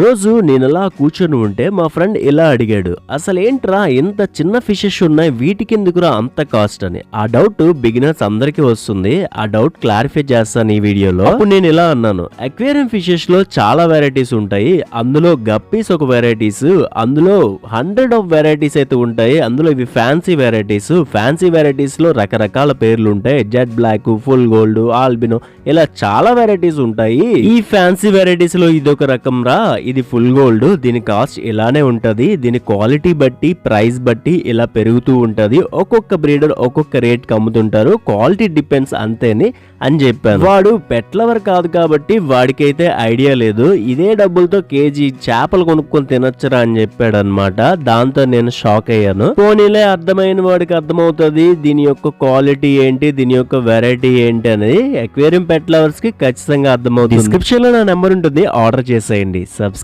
రోజు నేనలా కూర్చొని ఉంటే మా ఫ్రెండ్ ఇలా అడిగాడు, అసలేంట్రా ఇంత చిన్న ఫిషెస్ ఉన్నాయి వీటికెందుకురా అంత కాస్ట్ అని. ఆ డౌట్ బిగినర్స్ అందరికీ వస్తుంది. ఆ డౌట్ క్లారిఫై చేస్తాను ఈ వీడియోలో. అప్పుడు నేను ఇలా అన్నాను, అక్వేరియం ఫిషెస్ లో చాలా వెరైటీస్ ఉంటాయి. అందులో గప్పీస్ ఒక వెరైటీస్, అందులో 100 ఆఫ్ వెరైటీస్ అయితే ఉంటాయి. అందులో ఇవి ఫ్యాన్సీ వెరైటీస్. ఫ్యాన్సీ వెరైటీస్ లో రకరకాల పేర్లు ఉంటాయి. Jet black, full gold, albino, ఇలా చాలా వెరైటీస్ ఉంటాయి. ఈ ఫ్యాన్సీ వెరైటీస్ లో ఇదొక రకం రా, ఇది ఫుల్ గోల్డ్. దీని కాస్ట్ ఇలానే ఉంటది. దీని క్వాలిటీ బట్టి ప్రైస్ బట్టి ఇలా పెరుగుతూ ఉంటది. ఒక్కొక్క బ్రీడర్ ఒక్కొక్క రేట్ కి అమ్ముతుంటారు. క్వాలిటీ డిపెండ్స్ అంతేని అని చెప్పాను. వాడు పెట్ లవర్ కాదు కాబట్టి వాడికైతే ఐడియా లేదు. ఇదే డబ్బులతో కేజీ చేపలు కొనుక్కొని తినొచ్చరా అని చెప్పాడు అనమాట. దాంతో నేను షాక్ అయ్యాను. పోనీలే, అర్థమైన వాడికి అర్థమవుతుంది దీని యొక్క క్వాలిటీ ఏంటి, దీని యొక్క వెరైటీ ఏంటి అనేది. అక్వేరియం పెట్ లవర్స్ కి ఖచ్చితంగా అర్థమవుతుంది. డిస్క్రిప్షన్ లో నా నెంబర్ ఉంటుంది, ఆర్డర్ చేసేయండి.